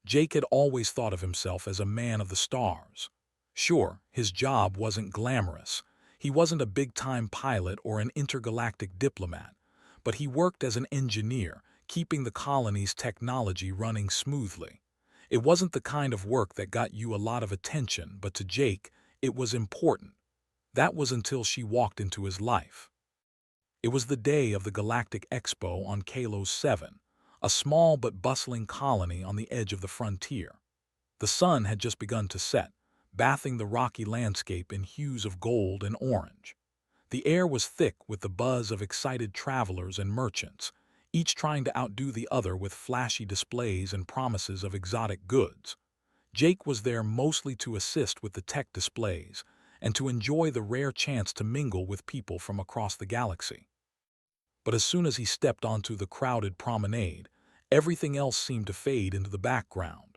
Jake had always thought of himself as a man of the stars. Sure, his job wasn't glamorous. He wasn't a big-time pilot or an intergalactic diplomat, but he worked as an engineer, keeping the colony's technology running smoothly. It wasn't the kind of work that got you a lot of attention, but to Jake, it was important. That was until she walked into his life. It was the day of the Galactic Expo on Kalos 7, a small but bustling colony on the edge of the frontier. The sun had just begun to set, bathing the rocky landscape in hues of gold and orange. The air was thick with the buzz of excited travelers and merchants, each trying to outdo the other with flashy displays and promises of exotic goods. Jake was there mostly to assist with the tech displays and to enjoy the rare chance to mingle with people from across the galaxy. But as soon as he stepped onto the crowded promenade, everything else seemed to fade into the background.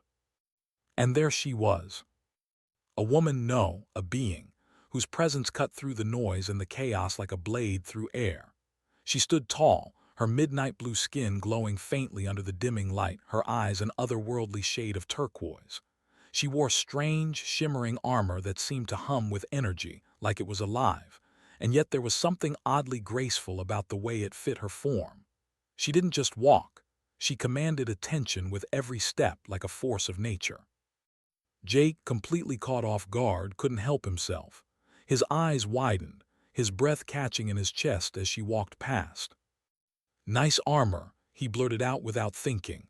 And there she was. A woman, no, a being, whose presence cut through the noise and the chaos like a blade through air. She stood tall, her midnight blue skin glowing faintly under the dimming light, her eyes an otherworldly shade of turquoise. She wore strange, shimmering armor that seemed to hum with energy, like it was alive, and yet there was something oddly graceful about the way it fit her form. She didn't just walk, she commanded attention with every step like a force of nature. Jake, completely caught off guard, couldn't help himself. His eyes widened, his breath catching in his chest as she walked past. "Nice armor," he blurted out without thinking.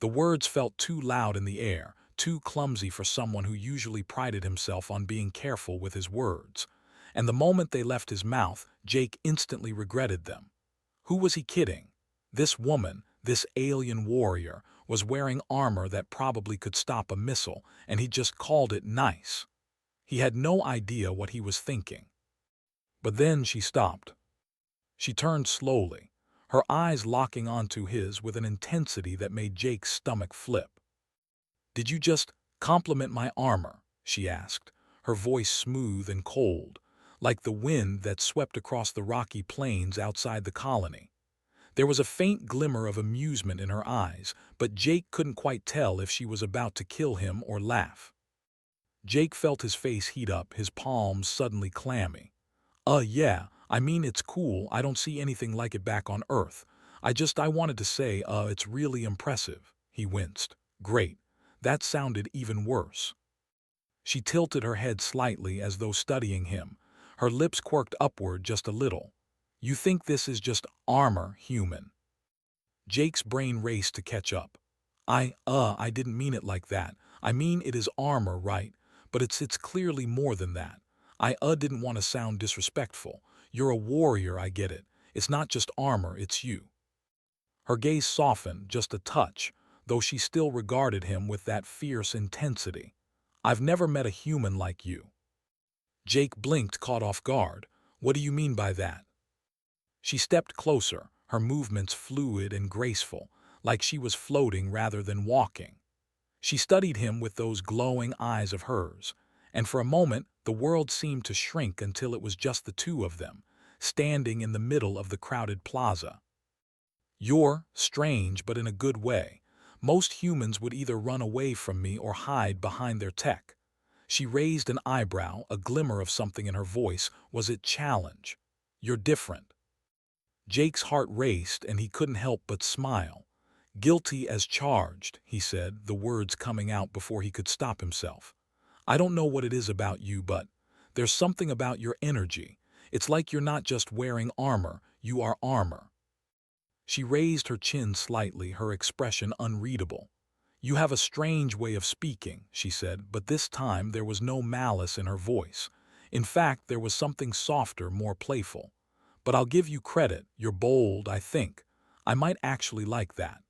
The words felt too loud in the air, too clumsy for someone who usually prided himself on being careful with his words. And the moment they left his mouth, Jake instantly regretted them. Who was he kidding? This woman, this alien warrior, was wearing armor that probably could stop a missile, and he just called it nice. He had no idea what he was thinking. But then she stopped. She turned slowly, her eyes locking onto his with an intensity that made Jake's stomach flip. "Did you just compliment my armor?" she asked, her voice smooth and cold, like the wind that swept across the rocky plains outside the colony. There was a faint glimmer of amusement in her eyes, but Jake couldn't quite tell if she was about to kill him or laugh. Jake felt his face heat up, his palms suddenly clammy. Yeah, I mean it's cool, I don't see anything like it back on Earth. I wanted to say, it's really impressive." He winced. "Great. That sounded even worse." She tilted her head slightly as though studying him. Her lips quirked upward just a little. "You think this is just armor, human?" Jake's brain raced to catch up. I didn't mean it like that. I mean it is armor, right? But it's clearly more than that. I didn't want to sound disrespectful. You're a warrior, I get it. It's not just armor, it's you." Her gaze softened just a touch, though she still regarded him with that fierce intensity. "I've never met a human like you." Jake blinked, caught off guard. "What do you mean by that?" She stepped closer, her movements fluid and graceful, like she was floating rather than walking. She studied him with those glowing eyes of hers, and for a moment the world seemed to shrink until it was just the two of them, standing in the middle of the crowded plaza. "You're strange, but in a good way. Most humans would either run away from me or hide behind their tech." She raised an eyebrow, a glimmer of something in her voice. Was it challenge? "You're different." Jake's heart raced and he couldn't help but smile. "Guilty as charged," he said, the words coming out before he could stop himself. "I don't know what it is about you, but there's something about your energy. It's like you're not just wearing armor, you are armor." She raised her chin slightly, her expression unreadable. "You have a strange way of speaking," she said, but this time there was no malice in her voice. In fact, there was something softer, more playful. "But I'll give you credit, you're bold, I think. I might actually like that."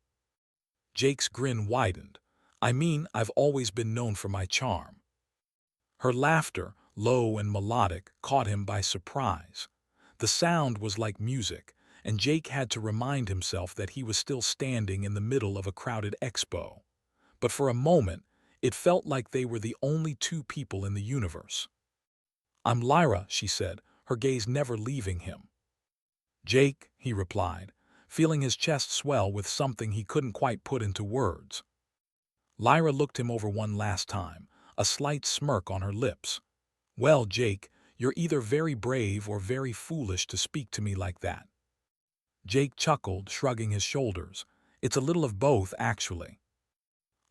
Jake's grin widened. "I mean, I've always been known for my charm." Her laughter, low and melodic, caught him by surprise. The sound was like music, and Jake had to remind himself that he was still standing in the middle of a crowded expo. But for a moment, it felt like they were the only two people in the universe. "I'm Lyra," she said, her gaze never leaving him. "Jake," he replied, feeling his chest swell with something he couldn't quite put into words. Lyra looked him over one last time, a slight smirk on her lips. "Well, Jake, you're either very brave or very foolish to speak to me like that." Jake chuckled, shrugging his shoulders. "It's a little of both, actually."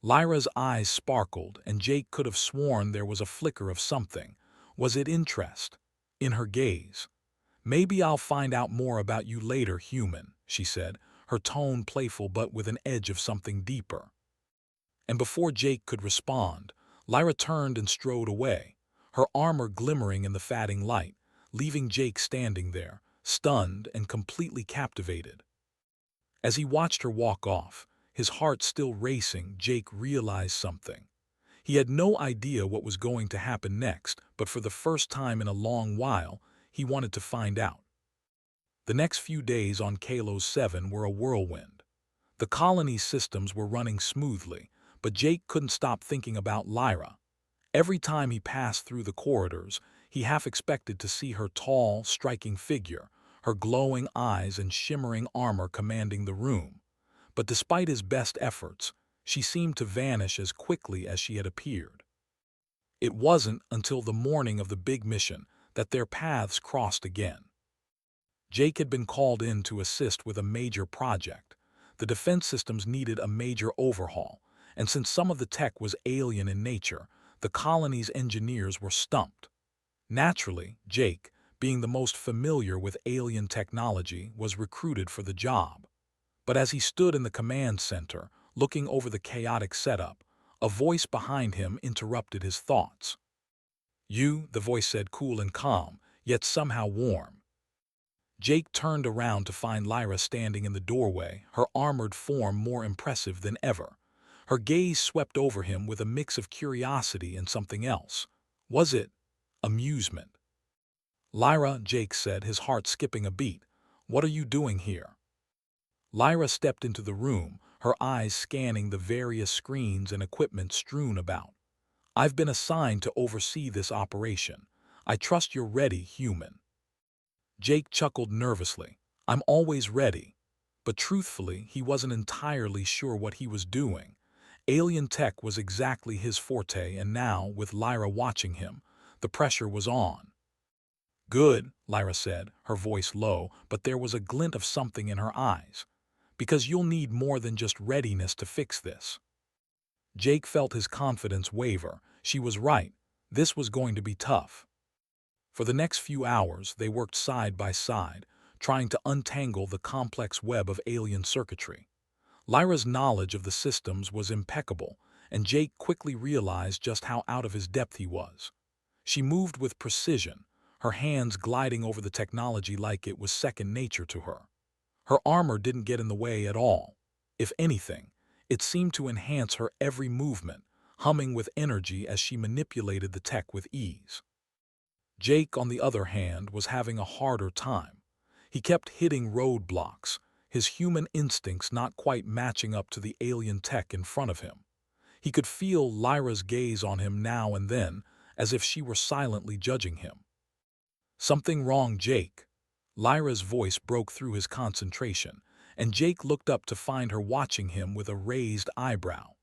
Lyra's eyes sparkled, and Jake could have sworn there was a flicker of something. Was it interest? In her gaze. "Maybe I'll find out more about you later, human," she said, her tone playful but with an edge of something deeper. And before Jake could respond, Lyra turned and strode away, her armor glimmering in the fading light, leaving Jake standing there, stunned and completely captivated. As he watched her walk off, his heart still racing, Jake realized something. He had no idea what was going to happen next, but for the first time in a long while, he wanted to find out. The next few days on Kalos 7 were a whirlwind. The colony's systems were running smoothly, but Jake couldn't stop thinking about Lyra. Every time he passed through the corridors, he half expected to see her tall, striking figure, her glowing eyes and shimmering armor commanding the room. But despite his best efforts, she seemed to vanish as quickly as she had appeared. It wasn't until the morning of the big mission that their paths crossed again. Jake had been called in to assist with a major project. The defense systems needed a major overhaul, and since some of the tech was alien in nature, the colony's engineers were stumped. Naturally, Jake, being the most familiar with alien technology, was recruited for the job. But as he stood in the command center, looking over the chaotic setup, a voice behind him interrupted his thoughts. "You," the voice said, cool and calm, yet somehow warm. Jake turned around to find Lyra standing in the doorway, her armored form more impressive than ever. Her gaze swept over him with a mix of curiosity and something else. Was it amusement? "Lyra," Jake said, his heart skipping a beat, "what are you doing here?" Lyra stepped into the room, her eyes scanning the various screens and equipment strewn about. "I've been assigned to oversee this operation. I trust you're ready, human." Jake chuckled nervously. "I'm always ready." But truthfully, he wasn't entirely sure what he was doing. Alien tech was exactly his forte, and now, with Lyra watching him, the pressure was on. "Good," Lyra said, her voice low, but there was a glint of something in her eyes. "Because you'll need more than just readiness to fix this." Jake felt his confidence waver. She was right. This was going to be tough. For the next few hours, they worked side by side, trying to untangle the complex web of alien circuitry. Lyra's knowledge of the systems was impeccable, and Jake quickly realized just how out of his depth he was. She moved with precision, her hands gliding over the technology like it was second nature to her. Her armor didn't get in the way at all. If anything, it seemed to enhance her every movement, humming with energy as she manipulated the tech with ease. Jake, on the other hand, was having a harder time. He kept hitting roadblocks, his human instincts not quite matching up to the alien tech in front of him. He could feel Lyra's gaze on him now and then, as if she were silently judging him. "Something wrong, Jake?" Lyra's voice broke through his concentration, and Jake looked up to find her watching him with a raised eyebrow.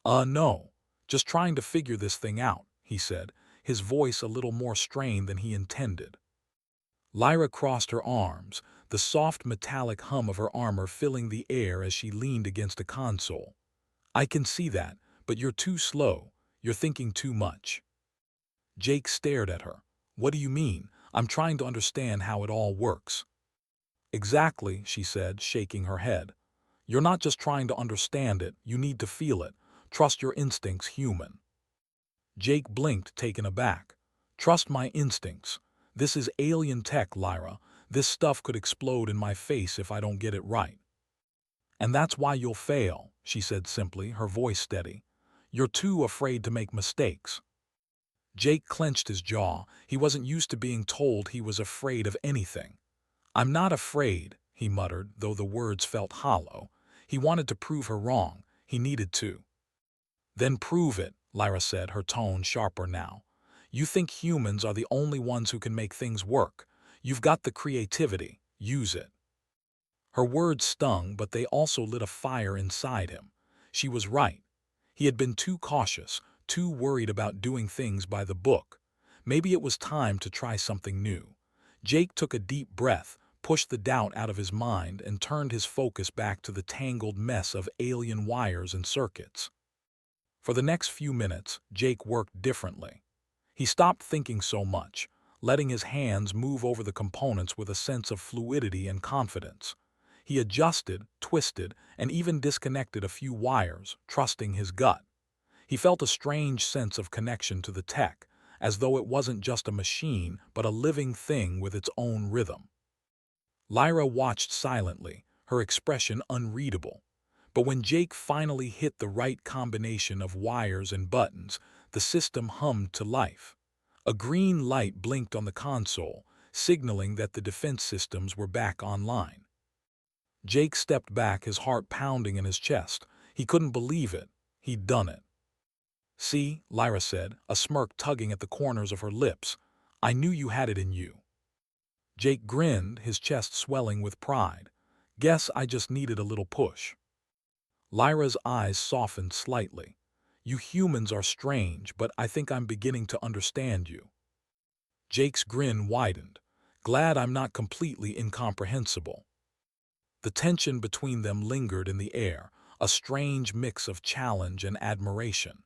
No. Just trying to figure this thing out," he said, his voice a little more strained than he intended. Lyra crossed her arms, the soft metallic hum of her armor filling the air as she leaned against a console. "I can see that, but you're too slow. You're thinking too much." Jake stared at her. "What do you mean? I'm trying to understand how it all works." "Exactly," she said, shaking her head. "You're not just trying to understand it, you need to feel it. Trust your instincts, human." Jake blinked, taken aback. "Trust my instincts. This is alien tech, Lyra. This stuff could explode in my face if I don't get it right." "And that's why you'll fail," she said simply, her voice steady. "You're too afraid to make mistakes." Jake clenched his jaw. He wasn't used to being told he was afraid of anything. "I'm not afraid," he muttered, though the words felt hollow. He wanted to prove her wrong. He needed to. "Then prove it," Lyra said, her tone sharper now. "You think humans are the only ones who can make things work. You've got the creativity. Use it." Her words stung, but they also lit a fire inside him. She was right. He had been too cautious, too worried about doing things by the book. Maybe it was time to try something new. Jake took a deep breath, pushed the doubt out of his mind, and turned his focus back to the tangled mess of alien wires and circuits. For the next few minutes, Jake worked differently. He stopped thinking so much, letting his hands move over the components with a sense of fluidity and confidence. He adjusted, twisted, and even disconnected a few wires, trusting his gut. He felt a strange sense of connection to the tech, as though it wasn't just a machine, but a living thing with its own rhythm. Lyra watched silently, her expression unreadable. But when Jake finally hit the right combination of wires and buttons, the system hummed to life. A green light blinked on the console, signaling that the defense systems were back online. Jake stepped back, his heart pounding in his chest. He couldn't believe it. He'd done it. "See," Lyra said, a smirk tugging at the corners of her lips. "I knew you had it in you." Jake grinned, his chest swelling with pride. "Guess I just needed a little push." Lyra's eyes softened slightly. "You humans are strange, but I think I'm beginning to understand you." Jake's grin widened. "Glad I'm not completely incomprehensible." The tension between them lingered in the air, a strange mix of challenge and admiration.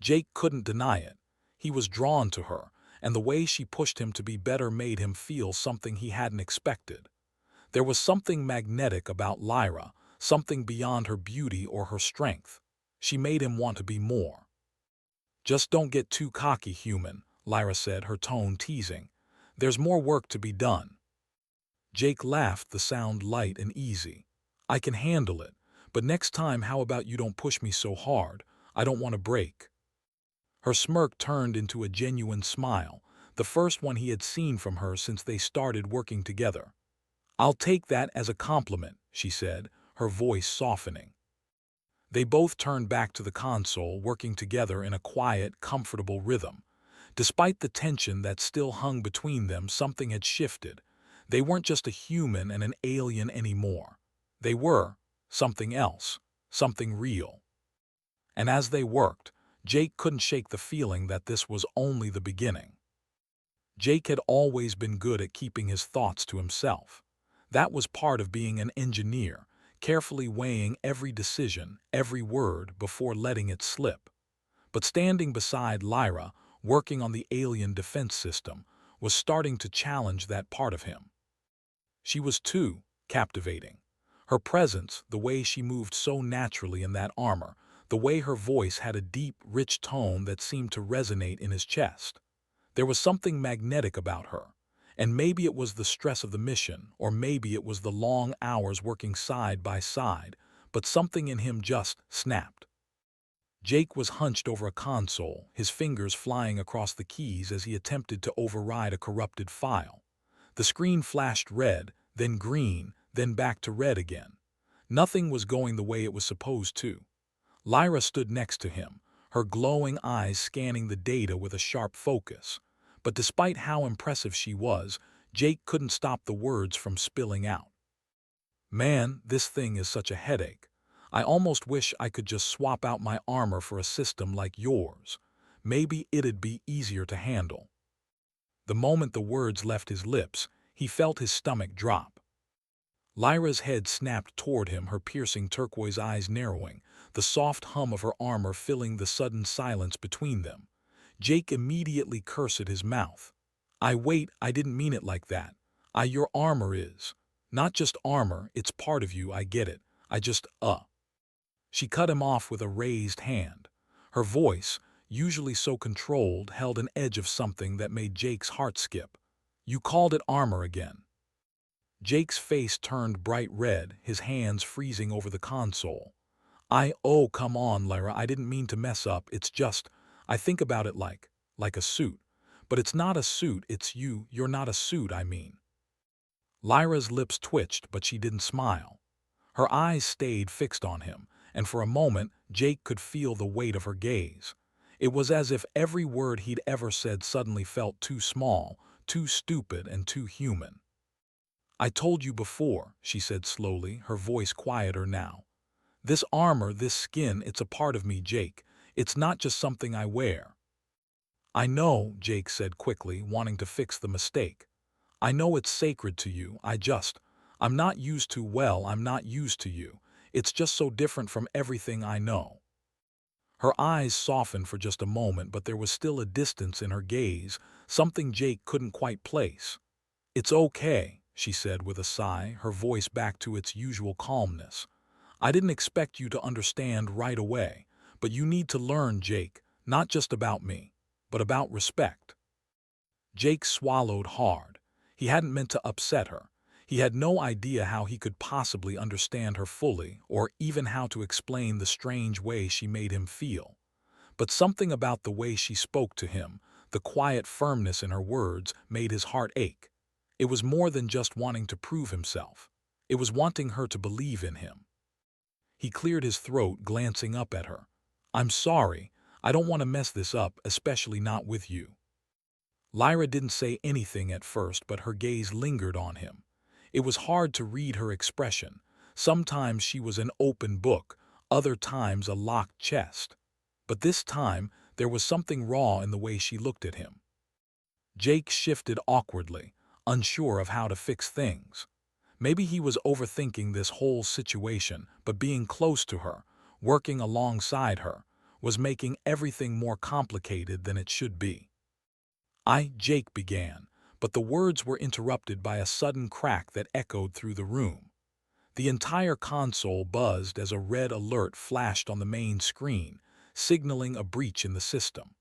Jake couldn't deny it. He was drawn to her, and the way she pushed him to be better made him feel something he hadn't expected. There was something magnetic about Lyra, something beyond her beauty or her strength. She made him want to be more. "Just don't get too cocky, human," Lyra said, her tone teasing. "There's more work to be done." Jake laughed, the sound light and easy. "I can handle it, but next time how about you don't push me so hard? I don't want to break." Her smirk turned into a genuine smile, the first one he had seen from her since they started working together. "I'll take that as a compliment," she said, her voice softening. They both turned back to the console, working together in a quiet, comfortable rhythm. Despite the tension that still hung between them, something had shifted. They weren't just a human and an alien anymore. They were something else, something real. And as they worked, Jake couldn't shake the feeling that this was only the beginning. Jake had always been good at keeping his thoughts to himself. That was part of being an engineer, carefully weighing every decision, every word, before letting it slip. But standing beside Lyra, working on the alien defense system, was starting to challenge that part of him. She was too captivating. Her presence, the way she moved so naturally in that armor, the way her voice had a deep, rich tone that seemed to resonate in his chest. There was something magnetic about her, and maybe it was the stress of the mission, or maybe it was the long hours working side by side, but something in him just snapped. Jake was hunched over a console, his fingers flying across the keys as he attempted to override a corrupted file. The screen flashed red, then green, then back to red again. Nothing was going the way it was supposed to. Lyra stood next to him, her glowing eyes scanning the data with a sharp focus. But despite how impressive she was, Jake couldn't stop the words from spilling out. "Man, this thing is such a headache. I almost wish I could just swap out my armor for a system like yours. Maybe it'd be easier to handle." The moment the words left his lips, he felt his stomach drop. Lyra's head snapped toward him, her piercing turquoise eyes narrowing, the soft hum of her armor filling the sudden silence between them. Jake immediately cursed his mouth. I didn't mean it like that. Your armor is. Not just armor, it's part of you, I get it. She cut him off with a raised hand. Her voice, usually so controlled, held an edge of something that made Jake's heart skip. "You called it armor again." Jake's face turned bright red, his hands freezing over the console. Oh, come on, Lyra, I didn't mean to mess up, it's just, I think about it like a suit. But it's not a suit, it's you, you're not a suit, I mean." Lyra's lips twitched, but she didn't smile. Her eyes stayed fixed on him, and for a moment, Jake could feel the weight of her gaze. It was as if every word he'd ever said suddenly felt too small, too stupid, and too human. "I told you before," she said slowly, her voice quieter now. "This armor, this skin, it's a part of me, Jake, It's not just something I wear." "I know," Jake said quickly, wanting to fix the mistake. "I know it's sacred to you, I'm not used to, well, I'm not used to you. It's just so different from everything I know." Her eyes softened for just a moment, but there was still a distance in her gaze, something Jake couldn't quite place. "It's okay," she said with a sigh, her voice back to its usual calmness. "I didn't expect you to understand right away, but you need to learn, Jake, not just about me, but about respect." Jake swallowed hard. He hadn't meant to upset her. He had no idea how he could possibly understand her fully, or even how to explain the strange way she made him feel. But something about the way she spoke to him, the quiet firmness in her words, made his heart ache. It was more than just wanting to prove himself. It was wanting her to believe in him. He cleared his throat, glancing up at her. "I'm sorry. I don't want to mess this up, especially not with you." Lyra didn't say anything at first, but her gaze lingered on him. It was hard to read her expression. Sometimes she was an open book, other times a locked chest. But this time, there was something raw in the way she looked at him. Jake shifted awkwardly, unsure of how to fix things. Maybe he was overthinking this whole situation, but being close to her, working alongside her, was making everything more complicated than it should be. Jake began, but the words were interrupted by a sudden crack that echoed through the room. The entire console buzzed as a red alert flashed on the main screen, signaling a breach in the system.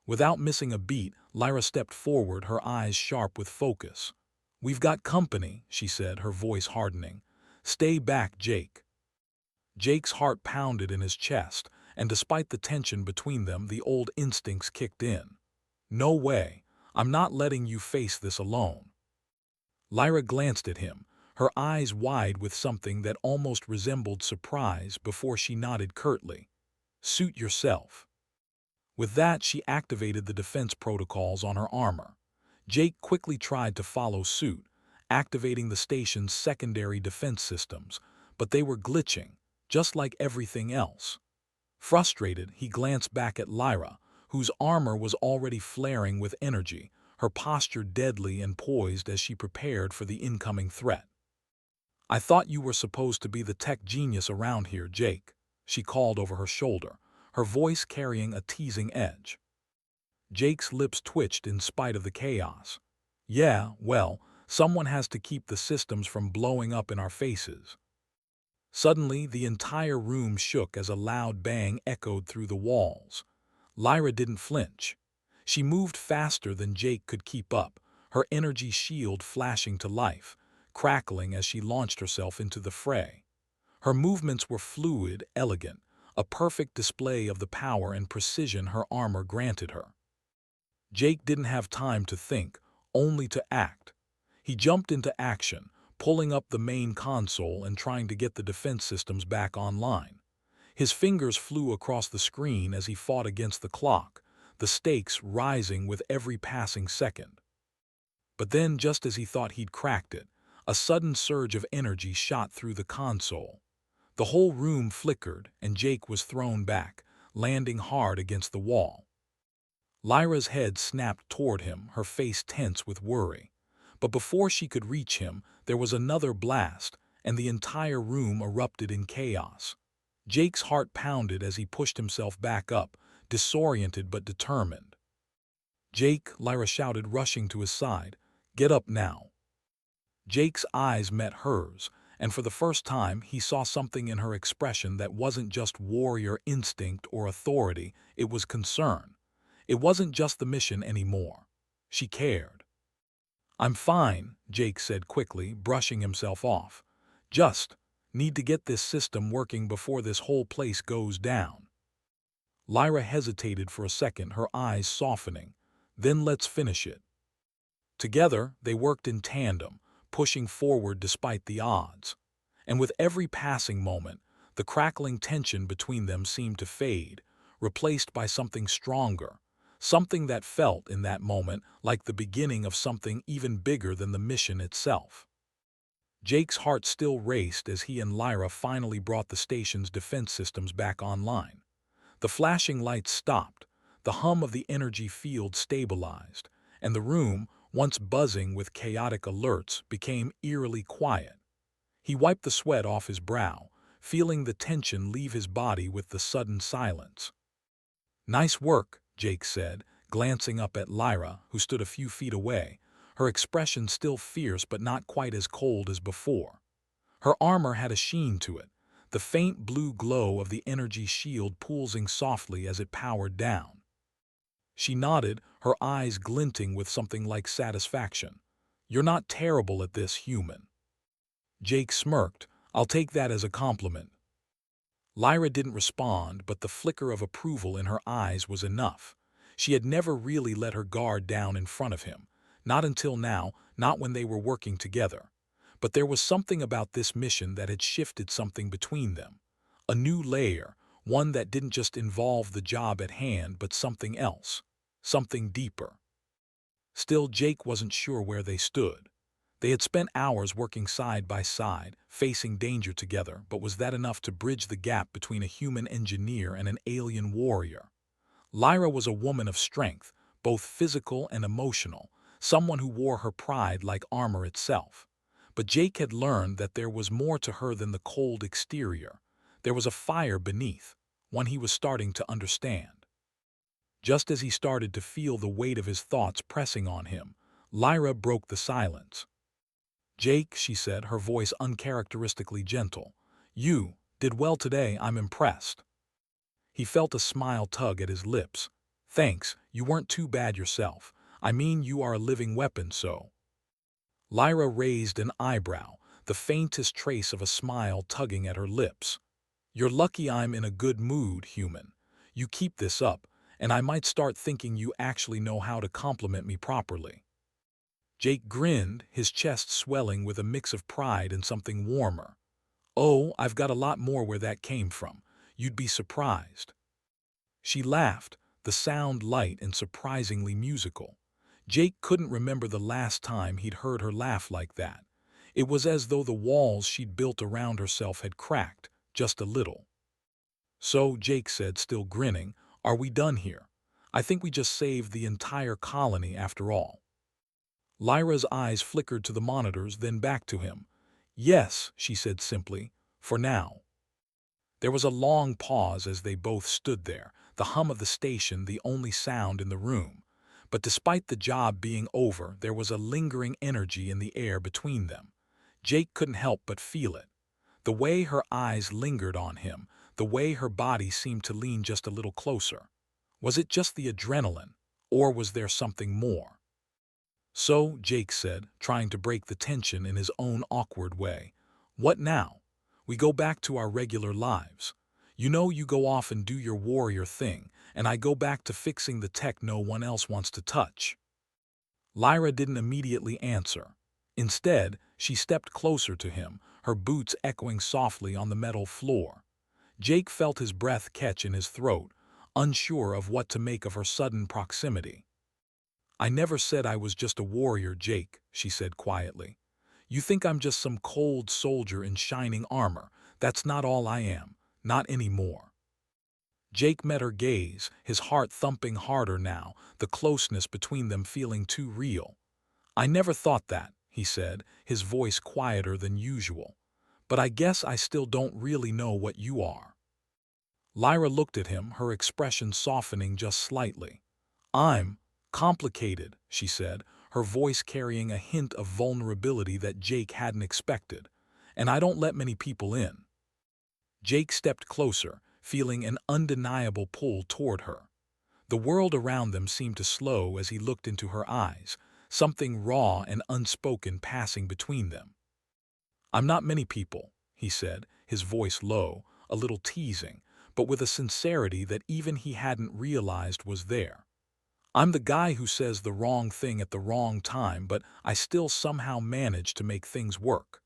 Without missing a beat, Lyra stepped forward, her eyes sharp with focus. "We've got company," she said, her voice hardening. "Stay back, Jake." Jake's heart pounded in his chest, and despite the tension between them, the old instincts kicked in. "No way. I'm not letting you face this alone." Lyra glanced at him, her eyes wide with something that almost resembled surprise, before she nodded curtly. "Suit yourself." With that, she activated the defense protocols on her armor. Jake quickly tried to follow suit, activating the station's secondary defense systems, but they were glitching, just like everything else. Frustrated, he glanced back at Lyra, whose armor was already flaring with energy, her posture deadly and poised as she prepared for the incoming threat. "I thought you were supposed to be the tech genius around here, Jake," she called over her shoulder, her voice carrying a teasing edge. Jake's lips twitched in spite of the chaos. "Yeah, well, someone has to keep the systems from blowing up in our faces." Suddenly, the entire room shook as a loud bang echoed through the walls. Lyra didn't flinch. She moved faster than Jake could keep up, her energy shield flashing to life, crackling as she launched herself into the fray. Her movements were fluid, elegant, a perfect display of the power and precision her armor granted her. Jake didn't have time to think, only to act. He jumped into action, pulling up the main console and trying to get the defense systems back online. His fingers flew across the screen as he fought against the clock, the stakes rising with every passing second. But then, just as he thought he'd cracked it, a sudden surge of energy shot through the console. The whole room flickered, and Jake was thrown back, landing hard against the wall. Lyra's head snapped toward him, her face tense with worry. But before she could reach him, there was another blast, and the entire room erupted in chaos. Jake's heart pounded as he pushed himself back up, disoriented but determined. "Jake," Lyra shouted, rushing to his side, "get up now." Jake's eyes met hers, and for the first time he saw something in her expression that wasn't just warrior instinct or authority, it was concern. It wasn't just the mission anymore. She cared. "I'm fine," Jake said quickly, brushing himself off. "Just need to get this system working before this whole place goes down." Lyra hesitated for a second, her eyes softening. "Then let's finish it." Together, they worked in tandem, pushing forward despite the odds. And with every passing moment, the crackling tension between them seemed to fade, replaced by something stronger, something that felt in that moment like the beginning of something even bigger than the mission itself. Jake's heart still raced as he and Lyra finally brought the station's defense systems back online. The flashing lights stopped, the hum of the energy field stabilized, and the room, once buzzing with chaotic alerts, became eerily quiet. He wiped the sweat off his brow, feeling the tension leave his body with the sudden silence. "Nice work," Jake said, glancing up at Lyra, who stood a few feet away, her expression still fierce but not quite as cold as before. Her armor had a sheen to it, the faint blue glow of the energy shield pulsing softly as it powered down. She nodded, her eyes glinting with something like satisfaction. "You're not terrible at this, human." Jake smirked. "I'll take that as a compliment." Lyra didn't respond, but the flicker of approval in her eyes was enough. She had never really let her guard down in front of him. Not until now, not when they were working together. But there was something about this mission that had shifted something between them. A new layer, one that didn't just involve the job at hand but something else. Something deeper. Still, Jake wasn't sure where they stood. They had spent hours working side by side, facing danger together, but was that enough to bridge the gap between a human engineer and an alien warrior? Lyra was a woman of strength, both physical and emotional, someone who wore her pride like armor itself. But Jake had learned that there was more to her than the cold exterior. There was a fire beneath, one he was starting to understand. Just as he started to feel the weight of his thoughts pressing on him, Lyra broke the silence. "Jake," she said, her voice uncharacteristically gentle, "you did well today, I'm impressed." He felt a smile tug at his lips. "Thanks, you weren't too bad yourself. I mean, you are a living weapon, so." Lyra raised an eyebrow, the faintest trace of a smile tugging at her lips. "You're lucky I'm in a good mood, human. You keep this up, and I might start thinking you actually know how to compliment me properly." Jake grinned, his chest swelling with a mix of pride and something warmer. "Oh, I've got a lot more where that came from. You'd be surprised." She laughed, the sound light and surprisingly musical. Jake couldn't remember the last time he'd heard her laugh like that. It was as though the walls she'd built around herself had cracked, just a little. "So," Jake said, still grinning, "are we done here? I think we just saved the entire colony after all." Lyra's eyes flickered to the monitors, then back to him. "Yes," she said simply, "for now." There was a long pause as they both stood there, the hum of the station the only sound in the room. But despite the job being over, there was a lingering energy in the air between them. Jake couldn't help but feel it. The way her eyes lingered on him, the way her body seemed to lean just a little closer. Was it just the adrenaline, or was there something more? "So," Jake said, trying to break the tension in his own awkward way, "what now? We go back to our regular lives. You know, you go off and do your warrior thing, and I go back to fixing the tech no one else wants to touch." Lyra didn't immediately answer. Instead, she stepped closer to him, her boots echoing softly on the metal floor. Jake felt his breath catch in his throat, unsure of what to make of her sudden proximity. "I never said I was just a warrior, Jake," she said quietly. "You think I'm just some cold soldier in shining armor. That's not all I am. Not anymore." Jake met her gaze, his heart thumping harder now, the closeness between them feeling too real. "I never thought that," he said, his voice quieter than usual. "But I guess I still don't really know what you are." Lyra looked at him, her expression softening just slightly. "I'm complicated," she said, her voice carrying a hint of vulnerability that Jake hadn't expected. "And I don't let many people in." Jake stepped closer, feeling an undeniable pull toward her. The world around them seemed to slow as he looked into her eyes, something raw and unspoken passing between them. "I'm not many people," he said, his voice low, a little teasing, but with a sincerity that even he hadn't realized was there. "I'm the guy who says the wrong thing at the wrong time, but I still somehow manage to make things work."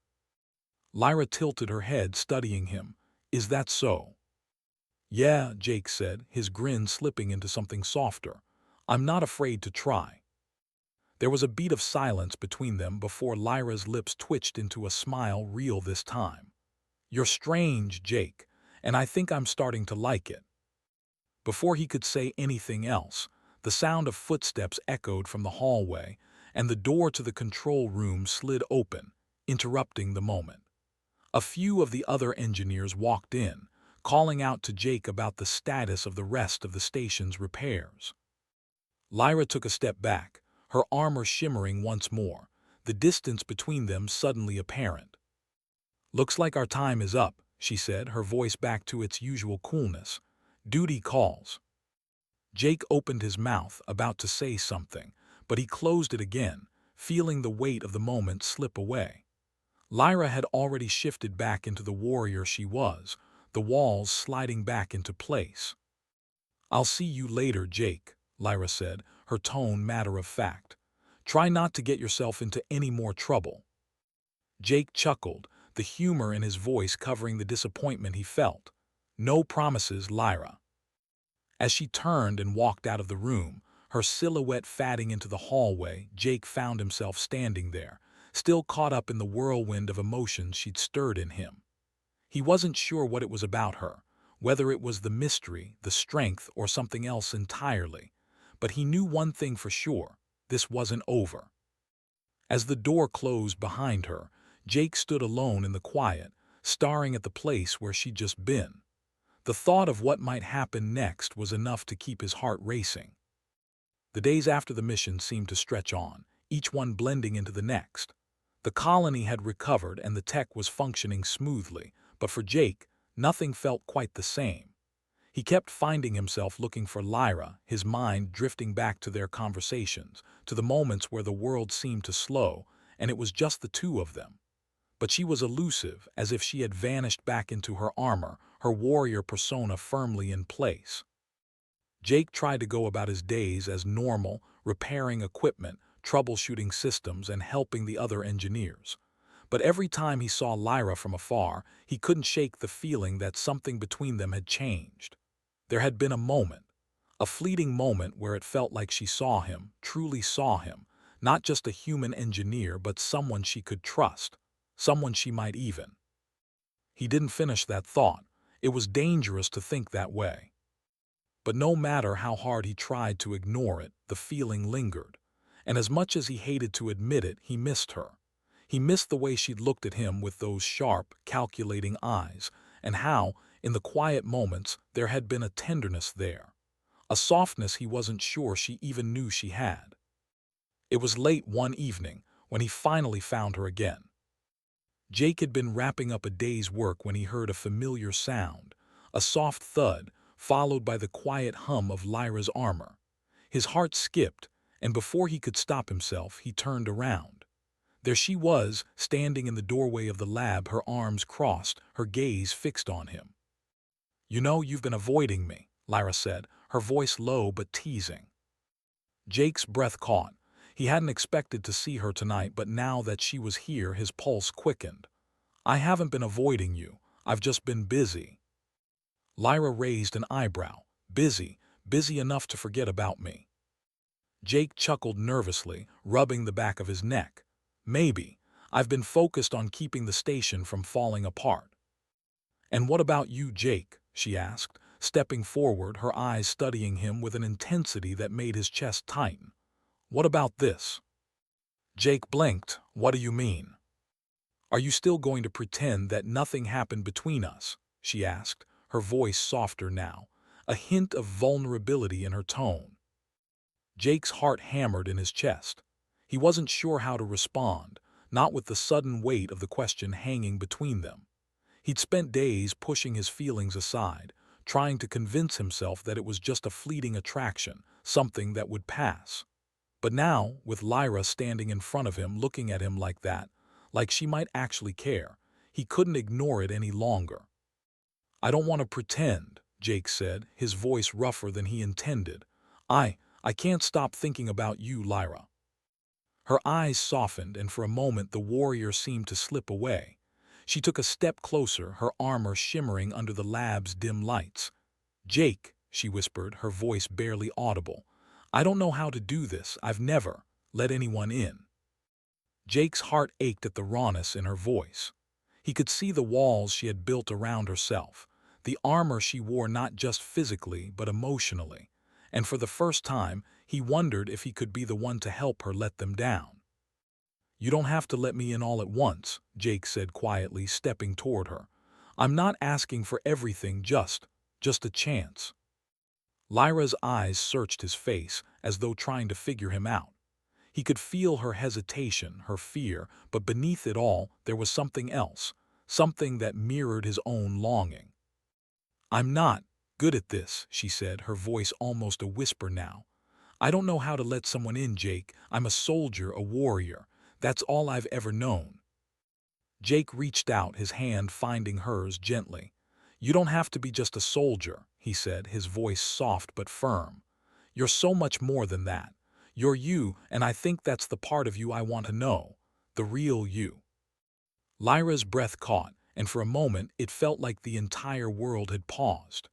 Lyra tilted her head, studying him. "Is that so?" "Yeah," Jake said, his grin slipping into something softer. "I'm not afraid to try." There was a beat of silence between them before Lyra's lips twitched into a smile, real this time. "You're strange, Jake, and I think I'm starting to like it." Before he could say anything else, the sound of footsteps echoed from the hallway, and the door to the control room slid open, interrupting the moment. A few of the other engineers walked in, calling out to Jake about the status of the rest of the station's repairs. Lyra took a step back, her armor shimmering once more, the distance between them suddenly apparent. "Looks like our time is up," she said, her voice back to its usual coolness. "Duty calls." Jake opened his mouth, about to say something, but he closed it again, feeling the weight of the moment slip away. Lyra had already shifted back into the warrior she was, the walls sliding back into place. "I'll see you later, Jake," Lyra said, her tone matter of fact. "Try not to get yourself into any more trouble." Jake chuckled, the humor in his voice covering the disappointment he felt. "No promises, Lyra." As she turned and walked out of the room, her silhouette fading into the hallway, Jake found himself standing there, still caught up in the whirlwind of emotions she'd stirred in him. He wasn't sure what it was about her, whether it was the mystery, the strength, or something else entirely. But he knew one thing for sure: this wasn't over. As the door closed behind her, Jake stood alone in the quiet, staring at the place where she'd just been. The thought of what might happen next was enough to keep his heart racing. The days after the mission seemed to stretch on, each one blending into the next. The colony had recovered and the tech was functioning smoothly, but for Jake, nothing felt quite the same. He kept finding himself looking for Lyra, his mind drifting back to their conversations, to the moments where the world seemed to slow, and it was just the two of them. But she was elusive, as if she had vanished back into her armor, her warrior persona firmly in place. Jake tried to go about his days as normal, repairing equipment, troubleshooting systems, and helping the other engineers. But every time he saw Lyra from afar, he couldn't shake the feeling that something between them had changed. There had been a fleeting moment where it felt like she saw him, truly saw him, not just a human engineer but someone she could trust, someone she might even. He didn't finish that thought. It was dangerous to think that way. But no matter how hard he tried to ignore it, the feeling lingered. And as much as he hated to admit it, he missed her. He missed the way she'd looked at him with those sharp, calculating eyes, and how, in the quiet moments, there had been a tenderness there. A softness he wasn't sure she even knew she had. It was late one evening when he finally found her again. Jake had been wrapping up a day's work when he heard a familiar sound, a soft thud, followed by the quiet hum of Lyra's armor. His heart skipped, and before he could stop himself, he turned around. There she was, standing in the doorway of the lab, her arms crossed, her gaze fixed on him. "You know, you've been avoiding me," Lyra said, her voice low but teasing. Jake's breath caught. He hadn't expected to see her tonight, but now that she was here, his pulse quickened. "I haven't been avoiding you. I've just been busy." Lyra raised an eyebrow. "Busy? Busy enough to forget about me?" Jake chuckled nervously, rubbing the back of his neck. "Maybe. I've been focused on keeping the station from falling apart." "And what about you, Jake?" she asked, stepping forward, her eyes studying him with an intensity that made his chest tighten. "What about this?" Jake blinked. "What do you mean?" "Are you still going to pretend that nothing happened between us?" she asked, her voice softer now, a hint of vulnerability in her tone. Jake's heart hammered in his chest. He wasn't sure how to respond, not with the sudden weight of the question hanging between them. He'd spent days pushing his feelings aside, trying to convince himself that it was just a fleeting attraction, something that would pass. But now, with Lyra standing in front of him looking at him like that, like she might actually care, he couldn't ignore it any longer. "I don't want to pretend," Jake said, his voice rougher than he intended. I can't stop thinking about you, Lyra." Her eyes softened, and for a moment the warrior seemed to slip away. She took a step closer, her armor shimmering under the lab's dim lights. "Jake," she whispered, her voice barely audible, "I don't know how to do this. I've never let anyone in." Jake's heart ached at the rawness in her voice. He could see the walls she had built around herself, the armor she wore not just physically but emotionally, and for the first time he wondered if he could be the one to help her let them down. "You don't have to let me in all at once," Jake said quietly, stepping toward her. "I'm not asking for everything, just a chance." Lyra's eyes searched his face as though trying to figure him out. He could feel her hesitation, her fear, but beneath it all there was something else, something that mirrored his own longing. "I'm not good at this," she said, her voice almost a whisper now. "I don't know how to let someone in, Jake. I'm a soldier, a warrior. That's all I've ever known." Jake reached out, his hand finding hers gently. "You don't have to be just a soldier," he said, his voice soft but firm. "You're so much more than that. You're you, and I think that's the part of you I want to know. The real you." Lyra's breath caught, and for a moment it felt like the entire world had paused.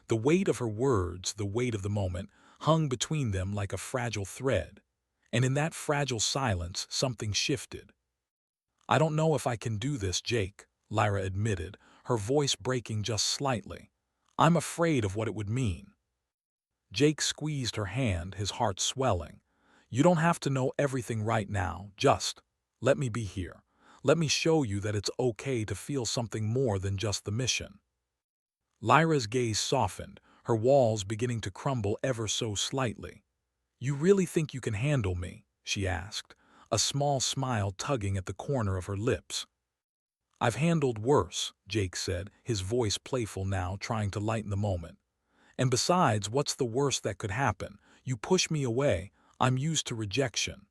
The weight of her words, the weight of the moment, hung between them like a fragile thread. And in that fragile silence, something shifted. "I don't know if I can do this, Jake," Lyra admitted, her voice breaking just slightly. "I'm afraid of what it would mean." Jake squeezed her hand, his heart swelling. "You don't have to know everything right now, just let me be here. Let me show you that it's okay to feel something more than just the mission." Lyra's gaze softened, her walls beginning to crumble ever so slightly. "You really think you can handle me?" she asked, a small smile tugging at the corner of her lips. "I've handled worse," Jake said, his voice playful now, trying to lighten the moment. "And besides, what's the worst that could happen? You push me away. I'm used to rejection."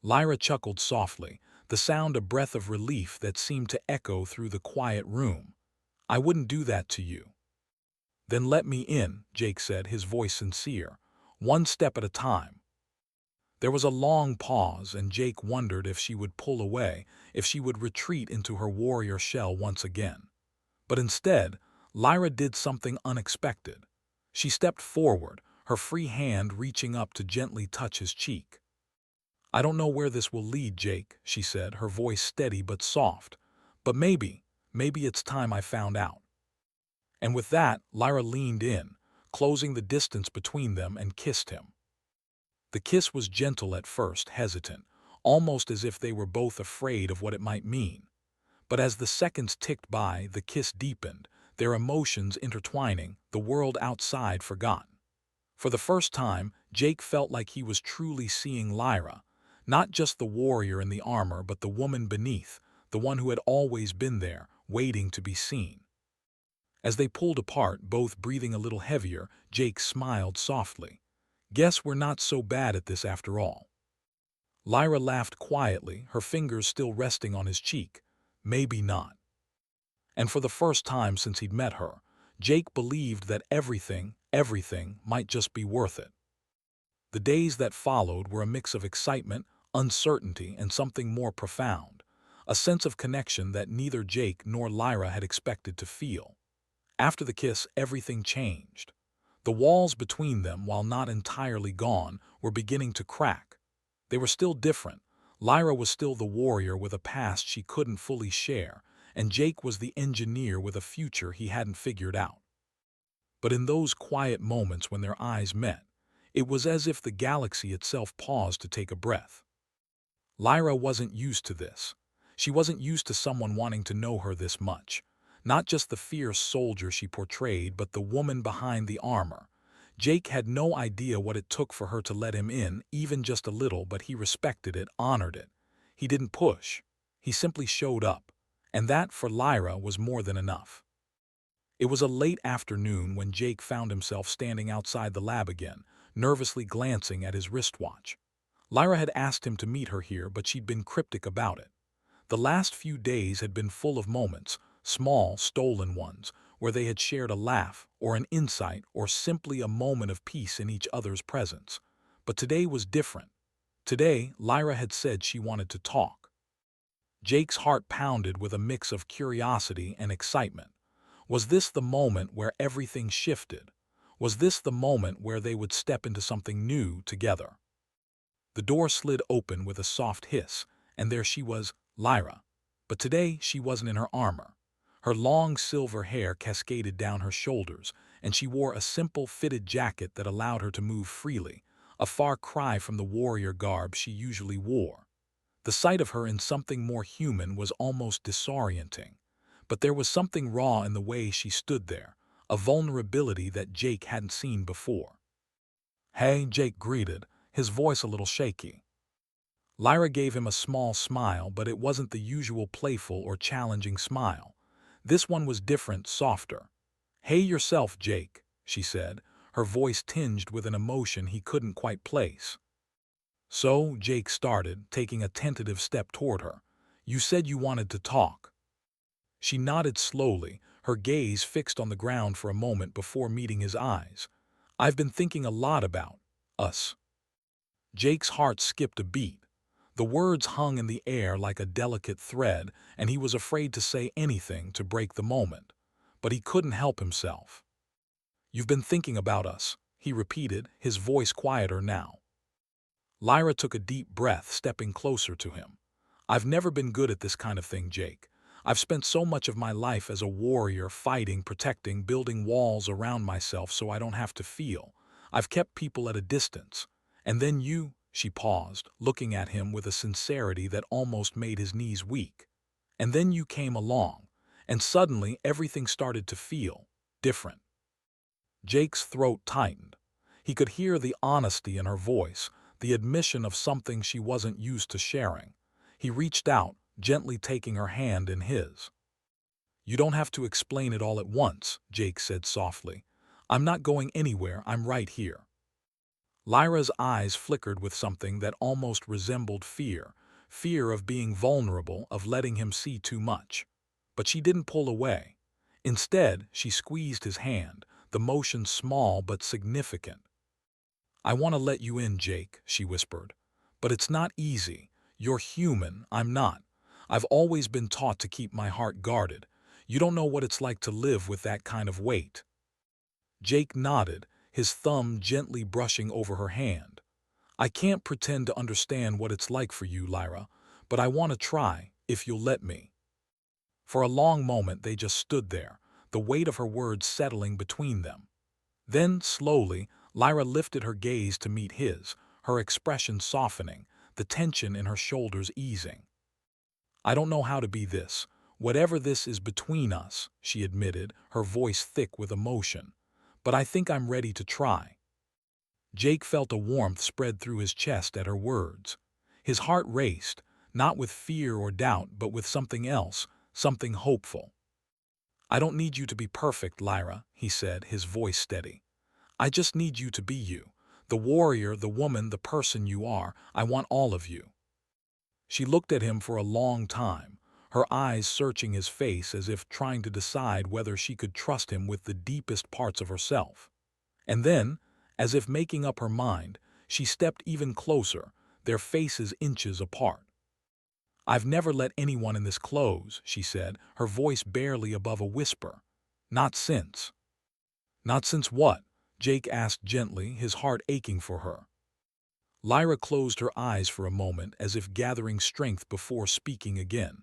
Lyra chuckled softly, the sound a breath of relief that seemed to echo through the quiet room. "I wouldn't do that to you." "Then let me in," Jake said, his voice sincere. "One step at a time." There was a long pause, and Jake wondered if she would pull away, if she would retreat into her warrior shell once again. But instead, Lyra did something unexpected. She stepped forward, her free hand reaching up to gently touch his cheek. "I don't know where this will lead, Jake," she said, her voice steady but soft. "But maybe it's time I found out." And with that, Lyra leaned in, closing the distance between them, and kissed him. The kiss was gentle at first, hesitant, almost as if they were both afraid of what it might mean. But as the seconds ticked by, the kiss deepened, their emotions intertwining, the world outside forgotten. For the first time, Jake felt like he was truly seeing Lyra, not just the warrior in the armor, but the woman beneath, the one who had always been there, waiting to be seen. As they pulled apart, both breathing a little heavier, Jake smiled softly. "Guess we're not so bad at this after all." Lyra laughed quietly, her fingers still resting on his cheek. "Maybe not." And for the first time since he'd met her, Jake believed that everything might just be worth it. The days that followed were a mix of excitement, uncertainty, and something more profound, a sense of connection that neither Jake nor Lyra had expected to feel. After the kiss, everything changed. The walls between them, while not entirely gone, were beginning to crack. They were still different. Lyra was still the warrior with a past she couldn't fully share, and Jake was the engineer with a future he hadn't figured out. But in those quiet moments when their eyes met, it was as if the galaxy itself paused to take a breath. Lyra wasn't used to this. She wasn't used to someone wanting to know her this much. Not just the fierce soldier she portrayed, but the woman behind the armor. Jake had no idea what it took for her to let him in, even just a little, but he respected it, honored it. He didn't push. He simply showed up. And that, for Lyra, was more than enough. It was a late afternoon when Jake found himself standing outside the lab again, nervously glancing at his wristwatch. Lyra had asked him to meet her here, but she'd been cryptic about it. The last few days had been full of moments, small, stolen ones, where they had shared a laugh, or an insight, or simply a moment of peace in each other's presence. But today was different. Today, Lyra had said she wanted to talk. Jake's heart pounded with a mix of curiosity and excitement. Was this the moment where everything shifted? Was this the moment where they would step into something new together? The door slid open with a soft hiss, and there she was, Lyra. But today she wasn't in her armor. Her long silver hair cascaded down her shoulders, and she wore a simple fitted jacket that allowed her to move freely, a far cry from the warrior garb she usually wore. The sight of her in something more human was almost disorienting, but there was something raw in the way she stood there, a vulnerability that Jake hadn't seen before. "Hey," Jake greeted, his voice a little shaky. Lyra gave him a small smile, but it wasn't the usual playful or challenging smile. This one was different, softer. "Hey yourself, Jake," she said, her voice tinged with an emotion he couldn't quite place. "So," Jake started, taking a tentative step toward her, "you said you wanted to talk." She nodded slowly, her gaze fixed on the ground for a moment before meeting his eyes. "I've been thinking a lot about us." Jake's heart skipped a beat. The words hung in the air like a delicate thread, and he was afraid to say anything to break the moment. But he couldn't help himself. "You've been thinking about us," he repeated, his voice quieter now. Lyra took a deep breath, stepping closer to him. "I've never been good at this kind of thing, Jake. I've spent so much of my life as a warrior, fighting, protecting, building walls around myself so I don't have to feel. I've kept people at a distance. And then you," she paused, looking at him with a sincerity that almost made his knees weak. "And then you came along, and suddenly everything started to feel different." Jake's throat tightened. He could hear the honesty in her voice, the admission of something she wasn't used to sharing. He reached out, gently taking her hand in his. "You don't have to explain it all at once," Jake said softly. "I'm not going anywhere, I'm right here." Lyra's eyes flickered with something that almost resembled fear, fear of being vulnerable, of letting him see too much. But she didn't pull away. Instead, she squeezed his hand, the motion small but significant. "I want to let you in, Jake," she whispered. "But it's not easy. You're human, I'm not. I've always been taught to keep my heart guarded. You don't know what it's like to live with that kind of weight." Jake nodded, his thumb gently brushing over her hand. "I can't pretend to understand what it's like for you, Lyra, but I want to try, if you'll let me." For a long moment they just stood there, the weight of her words settling between them. Then, slowly, Lyra lifted her gaze to meet his, her expression softening, the tension in her shoulders easing. "I don't know how to be this. Whatever this is between us," she admitted, her voice thick with emotion. "But I think I'm ready to try." Jake felt a warmth spread through his chest at her words. His heart raced, not with fear or doubt, but with something else, something hopeful. "I don't need you to be perfect, Lyra," he said, his voice steady. "I just need you to be you. The warrior, the woman, the person you are. I want all of you." She looked at him for a long time, her eyes searching his face as if trying to decide whether she could trust him with the deepest parts of herself. And then, as if making up her mind, she stepped even closer, their faces inches apart. "I've never let anyone in this close," she said, her voice barely above a whisper. "Not since." "Not since what?" Jake asked gently, his heart aching for her. Lyra closed her eyes for a moment as if gathering strength before speaking again.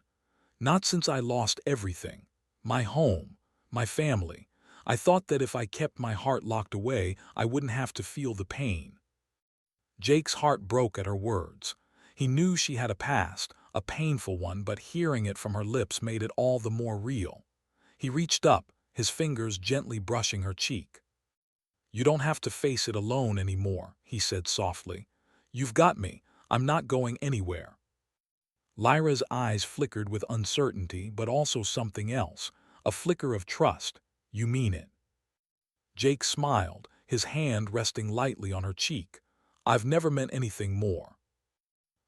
"Not since I lost everything. My home, my family. I thought that if I kept my heart locked away, I wouldn't have to feel the pain." Jake's heart broke at her words. He knew she had a past, a painful one, but hearing it from her lips made it all the more real. He reached up, his fingers gently brushing her cheek. "You don't have to face it alone anymore," he said softly. "You've got me. I'm not going anywhere." Lyra's eyes flickered with uncertainty, but also something else, a flicker of trust. "You mean it?" Jake smiled, his hand resting lightly on her cheek. "I've never meant anything more."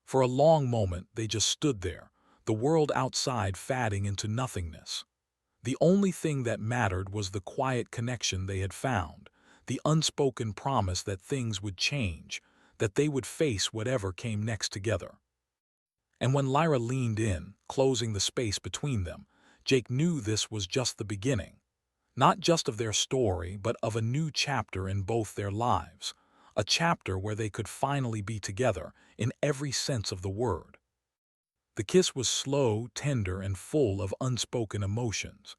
For a long moment they just stood there, the world outside fading into nothingness. The only thing that mattered was the quiet connection they had found, the unspoken promise that things would change, that they would face whatever came next together. And when Lyra leaned in, closing the space between them, Jake knew this was just the beginning. Not just of their story, but of a new chapter in both their lives. A chapter where they could finally be together, in every sense of the word. The kiss was slow, tender, and full of unspoken emotions.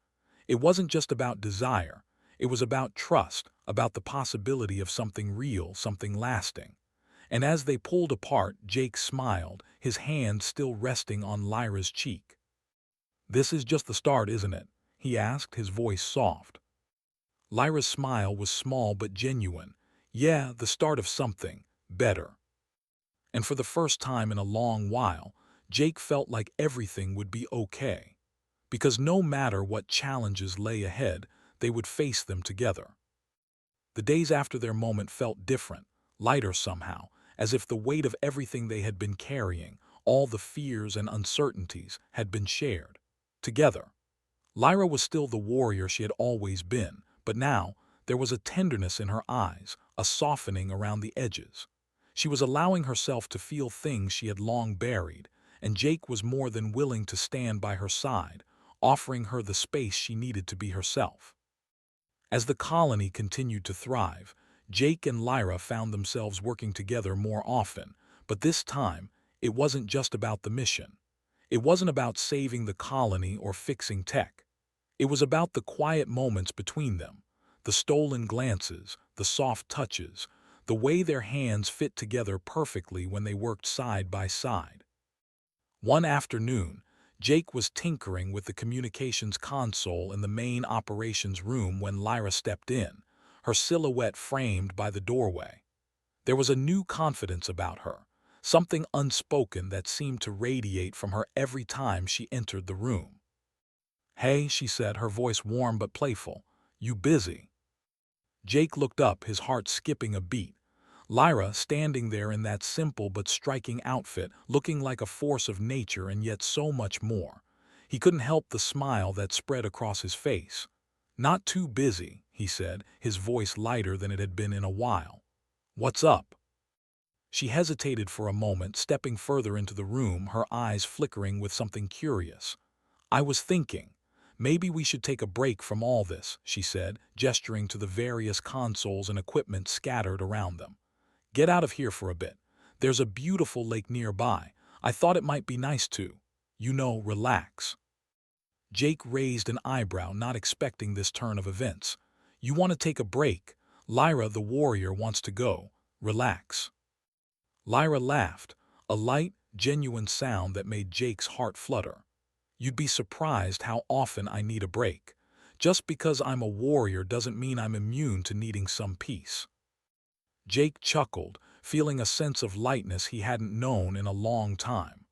It wasn't just about desire. It was about trust, about the possibility of something real, something lasting. And as they pulled apart, Jake smiled, his hand still resting on Lyra's cheek. "This is just the start, isn't it?" he asked, his voice soft. Lyra's smile was small but genuine. "Yeah, the start of something better." And for the first time in a long while, Jake felt like everything would be okay. Because no matter what challenges lay ahead, they would face them together. The days after their moment felt different, lighter somehow, as if the weight of everything they had been carrying, all the fears and uncertainties, had been shared together. Lyra was still the warrior she had always been, but now there was a tenderness in her eyes, a softening around the edges. She was allowing herself to feel things she had long buried, and Jake was more than willing to stand by her side, offering her the space she needed to be herself. As the colony continued to thrive, Jake and Lyra found themselves working together more often, but this time, it wasn't just about the mission. It wasn't about saving the colony or fixing tech. It was about the quiet moments between them, the stolen glances, the soft touches, the way their hands fit together perfectly when they worked side by side. One afternoon, Jake was tinkering with the communications console in the main operations room when Lyra stepped in, her silhouette framed by the doorway. There was a new confidence about her, something unspoken that seemed to radiate from her every time she entered the room. "Hey," she said, her voice warm but playful. "You busy?" Jake looked up, his heart skipping a beat. Lyra, standing there in that simple but striking outfit, looking like a force of nature and yet so much more. He couldn't help the smile that spread across his face. "Not too busy," he said, his voice lighter than it had been in a while. "What's up?" She hesitated for a moment, stepping further into the room, her eyes flickering with something curious. "I was thinking, maybe we should take a break from all this," she said, gesturing to the various consoles and equipment scattered around them. "Get out of here for a bit. There's a beautiful lake nearby. I thought it might be nice to, relax." Jake raised an eyebrow, not expecting this turn of events. "You want to take a break? Lyra, the warrior, wants to go. Relax." Lyra laughed, a light, genuine sound that made Jake's heart flutter. "You'd be surprised how often I need a break. Just because I'm a warrior doesn't mean I'm immune to needing some peace." Jake chuckled, feeling a sense of lightness he hadn't known in a long time.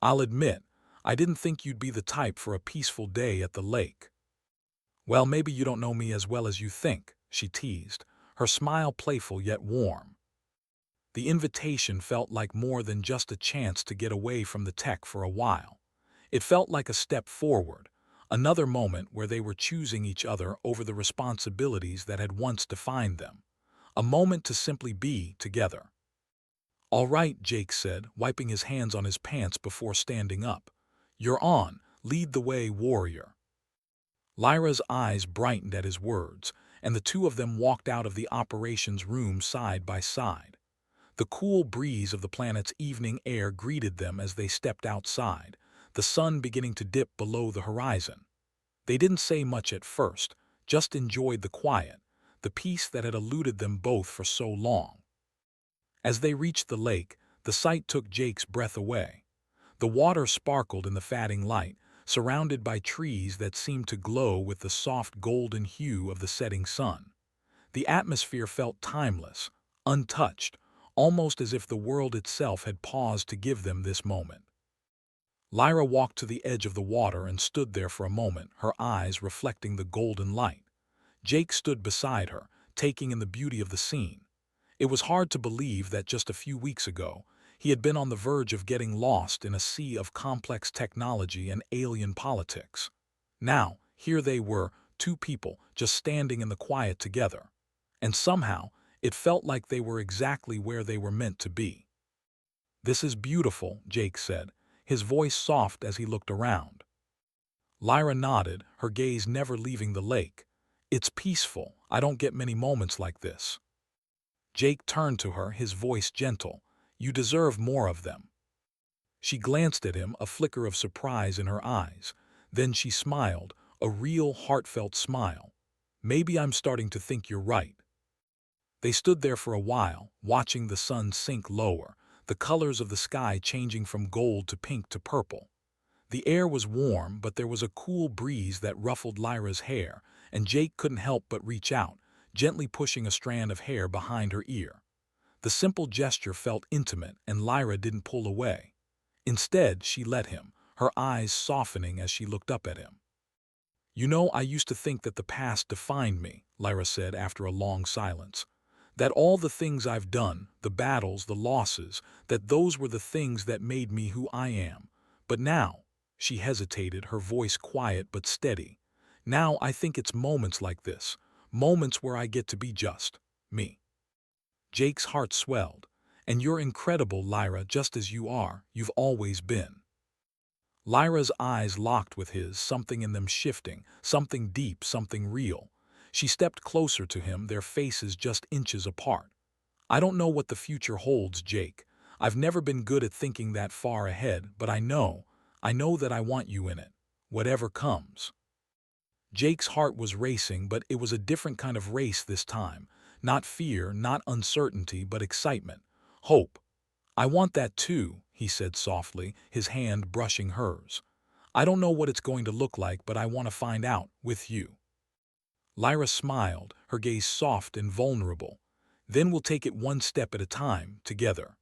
"I'll admit, I didn't think you'd be the type for a peaceful day at the lake." "Well, maybe you don't know me as well as you think," she teased, her smile playful yet warm. The invitation felt like more than just a chance to get away from the tech for a while. It felt like a step forward, another moment where they were choosing each other over the responsibilities that had once defined them. A moment to simply be together. "All right," Jake said, wiping his hands on his pants before standing up. "You're on. Lead the way, warrior." Lyra's eyes brightened at his words, and the two of them walked out of the operations room side by side. The cool breeze of the planet's evening air greeted them as they stepped outside, the sun beginning to dip below the horizon. They didn't say much at first, just enjoyed the quiet, the peace that had eluded them both for so long. As they reached the lake, the sight took Jake's breath away. The water sparkled in the fading light, surrounded by trees that seemed to glow with the soft golden hue of the setting sun. The atmosphere felt timeless, untouched, almost as if the world itself had paused to give them this moment. Lyra walked to the edge of the water and stood there for a moment, her eyes reflecting the golden light. Jake stood beside her, taking in the beauty of the scene. It was hard to believe that just a few weeks ago, he had been on the verge of getting lost in a sea of complex technology and alien politics. Now, here they were, two people just standing in the quiet together. And somehow, it felt like they were exactly where they were meant to be. "This is beautiful," Jake said, his voice soft as he looked around. Lyra nodded, her gaze never leaving the lake. "It's peaceful. I don't get many moments like this." Jake turned to her, his voice gentle. "You deserve more of them." She glanced at him, a flicker of surprise in her eyes. Then she smiled, a real heartfelt smile. "Maybe I'm starting to think you're right." They stood there for a while, watching the sun sink lower, the colors of the sky changing from gold to pink to purple. The air was warm, but there was a cool breeze that ruffled Lyra's hair, and Jake couldn't help but reach out, gently pushing a strand of hair behind her ear. The simple gesture felt intimate, and Lyra didn't pull away. Instead, she let him, her eyes softening as she looked up at him. "You know, I used to think that the past defined me," Lyra said after a long silence. "That all the things I've done, the battles, the losses, that those were the things that made me who I am. But now," she hesitated, her voice quiet but steady, "now I think it's moments like this, moments where I get to be just me." Jake's heart swelled. "And you're incredible, Lyra, just as you are, you've always been." Lyra's eyes locked with his, something in them shifting, something deep, something real. She stepped closer to him, their faces just inches apart. "I don't know what the future holds, Jake. I've never been good at thinking that far ahead, but I know that I want you in it, whatever comes." Jake's heart was racing, but it was a different kind of race this time. Not fear, not uncertainty, but excitement. Hope. "I want that too," he said softly, his hand brushing hers. "I don't know what it's going to look like, but I want to find out, with you." Lyra smiled, her gaze soft and vulnerable. "Then we'll take it one step at a time, together."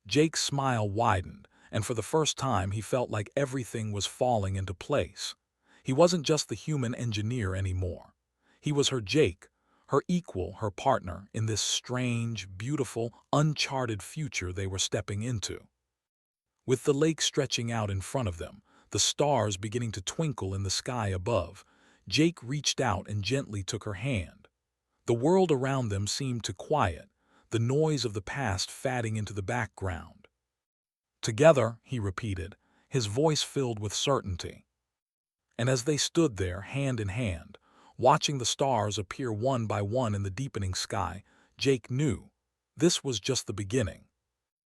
Jake's smile widened, and for the first time he felt like everything was falling into place. He wasn't just the human engineer anymore. He was her Jake, her equal, her partner in this strange, beautiful, uncharted future they were stepping into. With the lake stretching out in front of them, the stars beginning to twinkle in the sky above, Jake reached out and gently took her hand. The world around them seemed to quiet, the noise of the past fading into the background. "Together," he repeated, his voice filled with certainty. And as they stood there, hand in hand, watching the stars appear one by one in the deepening sky, Jake knew this was just the beginning.